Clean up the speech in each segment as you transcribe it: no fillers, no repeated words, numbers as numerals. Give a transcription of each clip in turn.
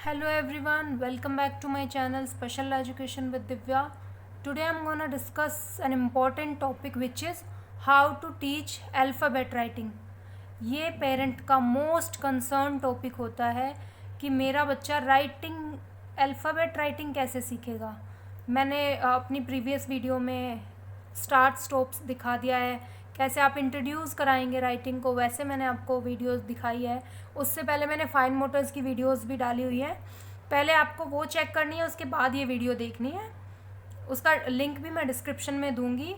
Hello everyone, welcome back to my channel Special Education with Divya. Today I'm gonna discuss an important topic which is how to teach alphabet writing. ये parent का most concern topic होता है कि मेरा बच्चा alphabet writing कैसे सीखेगा। मैंने अपनी प्रीवियस वीडियो में स्टार्ट स्टॉप्स दिखा दिया है, कैसे आप इंट्रोड्यूस कराएंगे राइटिंग को, वैसे मैंने आपको वीडियोस दिखाई है। उससे पहले मैंने फाइन मोटर्स की वीडियोस भी डाली हुई है, पहले आपको वो चेक करनी है, उसके बाद ये वीडियो देखनी है। उसका लिंक भी मैं डिस्क्रिप्शन में दूंगी।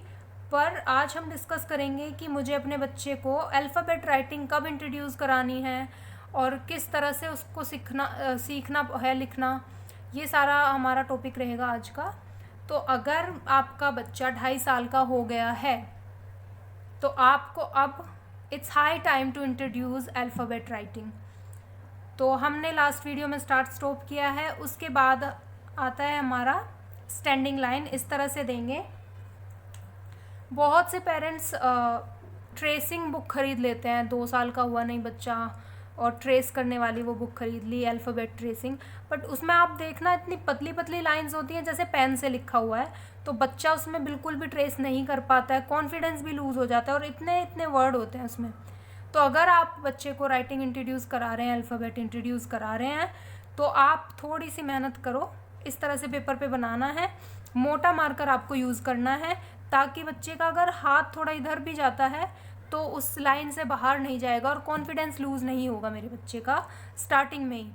पर आज हम डिस्कस करेंगे कि मुझे अपने बच्चे को अल्फ़ाबेट राइटिंग कब इंट्रोड्यूस करानी है और किस तरह से उसको सीखना है लिखना। ये सारा हमारा टॉपिक रहेगा आज का। तो अगर आपका बच्चा 2.5 साल का हो गया है तो आपको अब it's high time to introduce alphabet writing. तो हमने लास्ट वीडियो में स्टार्ट स्टॉप किया है, उसके बाद आता है हमारा स्टैंडिंग लाइन। इस तरह से देंगे। बहुत से पेरेंट्स ट्रेसिंग बुक खरीद लेते हैं, 2 साल का हुआ नहीं बच्चा और ट्रेस करने वाली वो बुक खरीद ली, अल्फ़ाबेट ट्रेसिंग। बट उसमें आप देखना इतनी पतली पतली लाइंस होती हैं जैसे पेन से लिखा हुआ है, तो बच्चा उसमें बिल्कुल भी ट्रेस नहीं कर पाता है, कॉन्फिडेंस भी लूज़ हो जाता है और इतने इतने वर्ड होते हैं उसमें। तो अगर आप बच्चे को राइटिंग इंट्रोड्यूस करा रहे हैं, अल्फ़ाबेट इंट्रोड्यूस करा रहे हैं, तो आप थोड़ी सी मेहनत करो। इस तरह से पेपर पे बनाना है, मोटा मार्कर आपको यूज़ करना है, ताकि बच्चे का अगर हाथ थोड़ा इधर भी जाता है तो उस लाइन से बाहर नहीं जाएगा और कॉन्फिडेंस लूज़ नहीं होगा मेरे बच्चे का स्टार्टिंग में ही।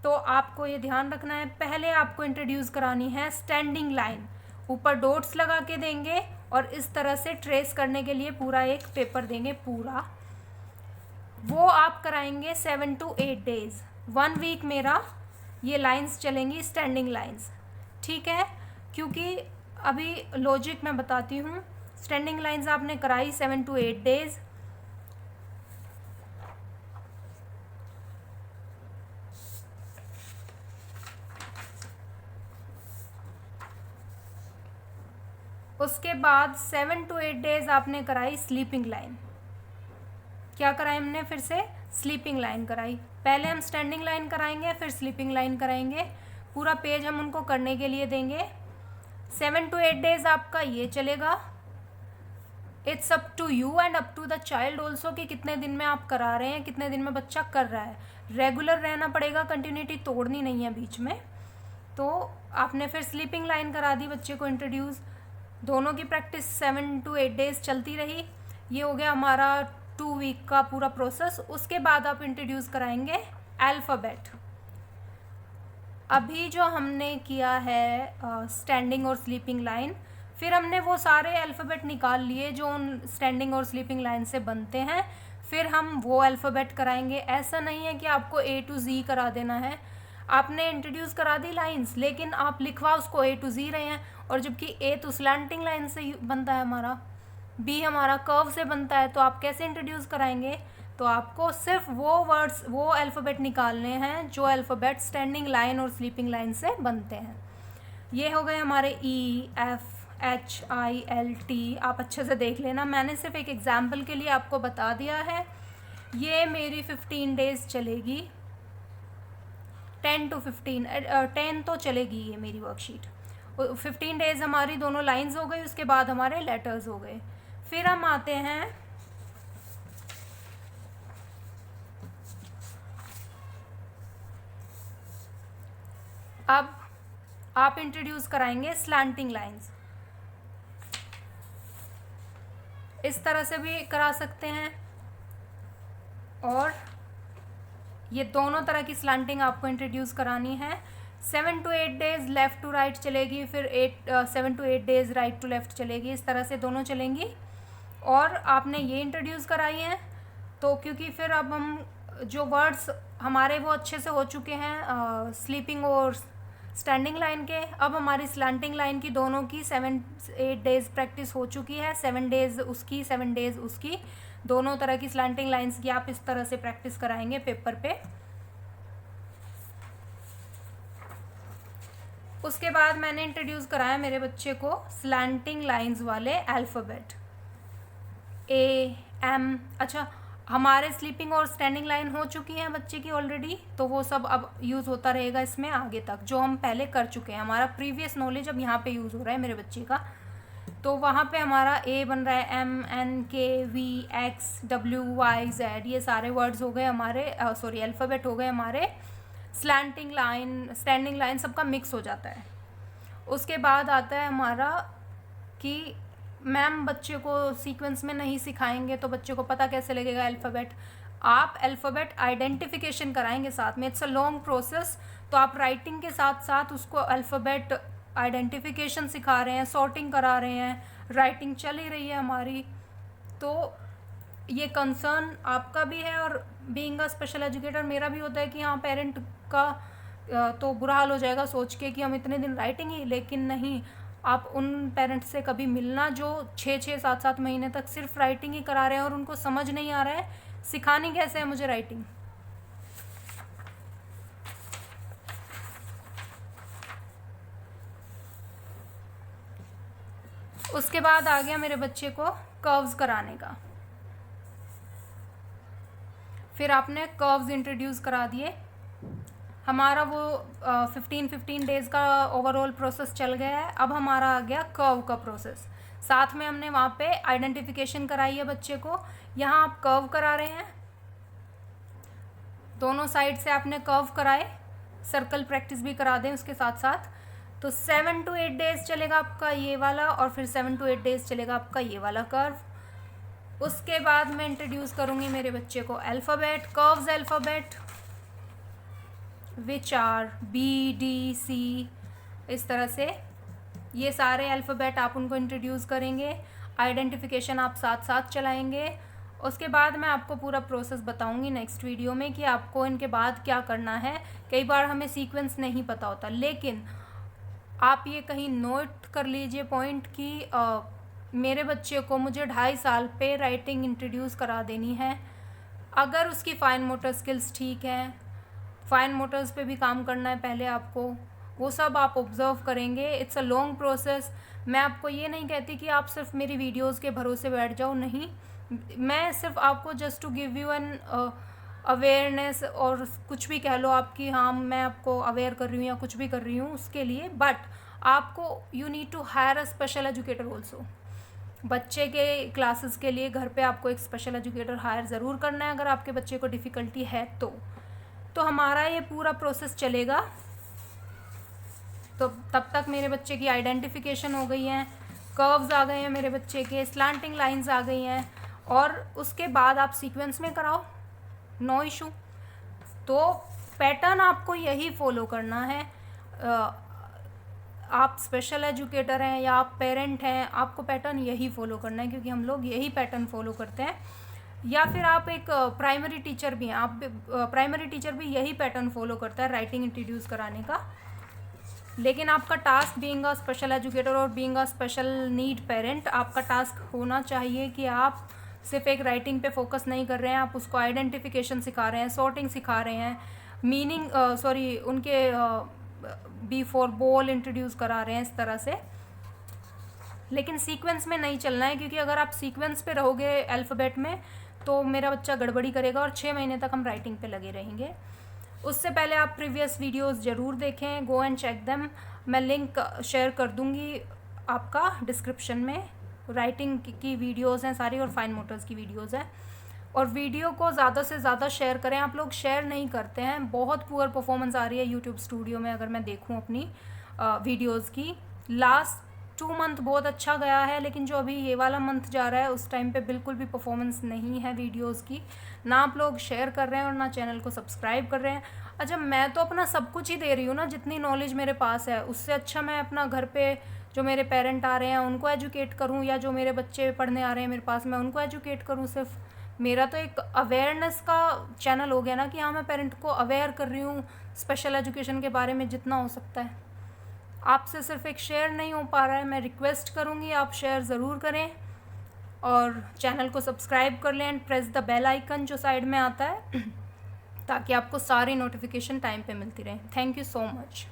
तो आपको ये ध्यान रखना है। पहले आपको इंट्रोड्यूस करानी है स्टैंडिंग लाइन, ऊपर डॉट्स लगा के देंगे और इस तरह से ट्रेस करने के लिए पूरा एक पेपर देंगे पूरा। वो आप कराएंगे 7 to 8 डेज़, 1 वीक मेरा ये लाइंस चलेंगी, स्टैंडिंग लाइंस। ठीक है, क्योंकि अभी लॉजिक मैं बताती हूँ। स्टैंडिंग लाइंस आपने कराई 7 to 8 डेज़। उसके बाद 7 to 8 डेज़ आपने कराई स्लीपिंग लाइन। क्या कराई हमने? फिर से स्लीपिंग लाइन कराई। पहले हम स्टैंडिंग लाइन कराएंगे, फिर स्लीपिंग लाइन कराएंगे। पूरा पेज हम उनको करने के लिए देंगे। 7 to 8 डेज़ आपका ये चलेगा। It's up to you and up to the child also कि कितने दिन में आप करा रहे हैं, कितने दिन में बच्चा कर रहा है। रेगुलर रहना पड़ेगा, कंटिन्यूटी तोड़नी नहीं है बीच में। तो आपने फिर स्लीपिंग लाइन करा दी बच्चे को इंट्रोड्यूस। दोनों की प्रैक्टिस 7 to 8 डेज़ चलती रही। ये हो गया हमारा 2 वीक का पूरा प्रोसेस। उसके बाद आप इंट्रोड्यूस कराएंगे अल्फ़ाबेट। अभी जो हमने किया है स्टैंडिंग और स्लीपिंग लाइन, फिर हमने वो सारे अल्फ़ाबेट निकाल लिए जो उन स्टैंडिंग और स्लीपिंग लाइन से बनते हैं, फिर हम वो अल्फ़ाबेट कराएंगे। ऐसा नहीं है कि आपको A to Z करा देना है। आपने इंट्रोड्यूस करा दी लाइंस, लेकिन आप लिखवा उसको A to Z रहे हैं, और जबकि A तो स्लैंटिंग लाइन से बनता है हमारा, B हमारा कर्व से बनता है, तो आप कैसे इंट्रोड्यूस कराएंगे? तो आपको सिर्फ वो वर्ड्स, वो अल्फ़ाबेट निकालने हैं जो अल्फ़ाबेट स्टैंडिंग लाइन और स्लीपिंग लाइन से बनते हैं। ये हो गए हमारे EFHILT। आप अच्छे से देख लेना, मैंने सिर्फ एक एग्जाम्पल के लिए आपको बता दिया है। ये मेरी 15 डेज़ चलेगी, 10 to 15, 10 तो चलेगी ये मेरी वर्कशीट। 15 डेज़ हमारी दोनों लाइंस हो गई, उसके बाद हमारे लेटर्स हो गए। फिर हम आते हैं अब आप इंट्रोड्यूस कराएंगे स्लैंटिंग लाइंस। इस तरह से भी करा सकते हैं, और ये दोनों तरह की स्लैंटिंग आपको इंट्रोड्यूस करानी है। 7 to 8 days left to right चलेगी, फिर 7 to 8 days right to left चलेगी। इस तरह से दोनों चलेंगी। और आपने ये इंट्रोड्यूस कराई हैं, तो क्योंकि फिर अब हम जो वर्ड्स हमारे वो अच्छे से हो चुके हैं स्लीपिंग और स्टैंडिंग लाइन के, अब हमारी स्लैंटिंग लाइन की दोनों की 7-8 डेज़ प्रैक्टिस हो चुकी है। 7 डेज़ उसकी, 7 डेज़ उसकी, दोनों तरह की स्लैंटिंग लाइंस की आप इस तरह से प्रैक्टिस कराएंगे पेपर पे। उसके बाद मैंने इंट्रोड्यूस कराया मेरे बच्चे को स्लैंटिंग लाइंस वाले अल्फ़ाबेट A M। अच्छा, हमारे स्लीपिंग और स्टैंडिंग लाइन हो चुकी हैं बच्चे की ऑलरेडी, तो वो सब अब यूज़ होता रहेगा इसमें आगे तक, जो हम पहले कर चुके हैं। हमारा प्रीवियस नॉलेज अब यहाँ पे यूज़ हो रहा है मेरे बच्चे का। तो वहाँ पे हमारा ए बन रहा है M, N, K, V, X, W, Y, Z, ये सारे वर्ड्स हो गए हमारे, सॉरी अल्फ़ाबेट हो गए हमारे। स्लैंटिंग लाइन, स्टैंडिंग लाइन सबका मिक्स हो जाता है। उसके बाद आता है हमारा कि मैम बच्चे को सीक्वेंस में नहीं सिखाएंगे तो बच्चे को पता कैसे लगेगा अल्फ़ाबेट। आप अल्फ़ाबेट आइडेंटिफिकेशन कराएंगे साथ में, इट्स अ लॉन्ग प्रोसेस। तो आप राइटिंग के साथ साथ उसको अल्फ़ाबेट आइडेंटिफिकेशन सिखा रहे हैं, सॉर्टिंग करा रहे हैं, राइटिंग चल ही रही है हमारी। तो ये कंसर्न आपका भी है और बीइंग अ स्पेशल एजुकेटर मेरा भी होता है कि हाँ पेरेंट का तो बुरा हाल हो जाएगा सोच के कि हम इतने दिन राइटिंग ही, लेकिन नहीं, आप उन पेरेंट्स से कभी मिलना जो 6-6, 7-7 महीने तक सिर्फ राइटिंग ही करा रहे हैं और उनको समझ नहीं आ रहा है सिखानी कैसे है मुझे राइटिंग। उसके बाद आ गया मेरे बच्चे को कर्व्स कराने का। फिर आपने कर्व्स इंट्रोड्यूस करा दिए। हमारा वो 15 डेज़ का ओवरऑल प्रोसेस चल गया है। अब हमारा आ गया कर्व का प्रोसेस। साथ में हमने वहाँ पे आइडेंटिफिकेशन कराई है बच्चे को। यहाँ आप कर्व करा रहे हैं, दोनों साइड से आपने कर्व कराए, सर्कल प्रैक्टिस भी करा दें उसके साथ साथ। तो 7 to 8 डेज़ चलेगा आपका ये वाला, और फिर 7 to 8 डेज़ चलेगा आपका ये वाला कर्व। उसके बाद मैं इंट्रोड्यूस करूँगी मेरे बच्चे को alphabet, curves alphabet which are B, D, C, इस तरह से ये सारे अल्फ़ाबेट आप उनको इंट्रोड्यूस करेंगे। आइडेंटिफिकेशन आप साथ साथ चलाएंगे। उसके बाद मैं आपको पूरा प्रोसेस बताऊंगी नेक्स्ट वीडियो में कि आपको इनके बाद क्या करना है। कई बार हमें सीक्वेंस नहीं पता होता, लेकिन आप ये कहीं नोट कर लीजिए पॉइंट कि मेरे बच्चे को मुझे 2.5 साल पे राइटिंग इंट्रोड्यूस करा देनी है। अगर उसकी फ़ाइन मोटर स्किल्स ठीक हैं, फाइन मोटर्स पे भी काम करना है पहले आपको, वो सब आप ऑब्ज़र्व करेंगे। It's a long process. मैं आपको ये नहीं कहती कि आप सिर्फ मेरी वीडियोस के भरोसे बैठ जाओ, नहीं, मैं सिर्फ आपको just to give you an awareness, और कुछ भी कह लो आप कि हाँ मैं आपको अवेयर कर रही हूँ या कुछ भी कर रही हूँ उसके लिए। बट आपको you need to hire a special educator also. बच्चे के क्लासेस के लिए घर पे आपको एक स्पेशल एजुकेटर हायर ज़रूर करना है अगर आपके बच्चे को डिफ़िकल्टी है तो हमारा ये पूरा प्रोसेस चलेगा। तो तब तक मेरे बच्चे की आइडेंटिफिकेशन हो गई है, कर्व्स आ गए हैं मेरे बच्चे के, स्लैंटिंग लाइंस आ गई हैं, और उसके बाद आप सीक्वेंस में कराओ, नो इशू। तो पैटर्न आपको यही फॉलो करना है। आप स्पेशल एजुकेटर हैं या आप पेरेंट हैं, आपको पैटर्न यही फॉलो करना है, क्योंकि हम लोग यही पैटर्न फॉलो करते हैं। या फिर आप एक प्राइमरी टीचर भी हैं, आप प्राइमरी टीचर भी यही पैटर्न फॉलो करता है राइटिंग इंट्रोड्यूस कराने का। लेकिन आपका task being a special educator और being a special need parent, आपका टास्क होना चाहिए कि आप सिर्फ एक राइटिंग पे फोकस नहीं कर रहे हैं, आप उसको आइडेंटिफिकेशन सिखा रहे हैं, सॉर्टिंग सिखा रहे हैं, मीनिंग उनके बिफोर बॉल इंट्रोड्यूस करा रहे हैं, इस तरह से। लेकिन सीक्वेंस में नहीं चलना है, क्योंकि अगर आप सीक्वेंस पे रहोगे अल्फ़ाबेट में तो मेरा बच्चा गड़बड़ी करेगा और 6 महीने तक हम राइटिंग पे लगे रहेंगे। उससे पहले आप प्रीवियस वीडियोस ज़रूर देखें, गो एंड चेक देम। मैं लिंक शेयर कर दूंगी आपका डिस्क्रिप्शन में। राइटिंग की वीडियोस हैं सारी और फाइन मोटर्स की वीडियोस हैं। और वीडियो को ज़्यादा से ज़्यादा शेयर करें। आप लोग शेयर नहीं करते हैं, बहुत पुअर परफॉर्मेंस आ रही है यूट्यूब स्टूडियो में। अगर मैं देखूँ अपनी वीडियोज़ की, लास्ट 2 मंथ बहुत अच्छा गया है, लेकिन जो अभी ये वाला मंथ जा रहा है उस टाइम पे बिल्कुल भी परफॉर्मेंस नहीं है वीडियोस की। ना आप लोग शेयर कर रहे हैं और ना चैनल को सब्सक्राइब कर रहे हैं। अच्छा, मैं तो अपना सब कुछ ही दे रही हूँ ना, जितनी नॉलेज मेरे पास है, उससे अच्छा मैं अपना घर पे जो मेरे पेरेंट आ रहे हैं उनको एजुकेट करूँ, या जो मेरे बच्चे पढ़ने आ रहे हैं मेरे पास मैं उनको एजुकेट करूँ। सिर्फ मेरा तो एक अवेयरनेस का चैनल हो गया ना कि हाँ मैं पेरेंट को अवेयर कर रही हूँ स्पेशल एजुकेशन के बारे में जितना हो सकता है। आपसे सिर्फ एक शेयर नहीं हो पा रहा है, मैं रिक्वेस्ट करूँगी आप शेयर ज़रूर करें और चैनल को सब्सक्राइब कर लें and press the bell icon जो साइड में आता है, ताकि आपको सारी नोटिफिकेशन टाइम पे मिलती रहे। Thank you so much.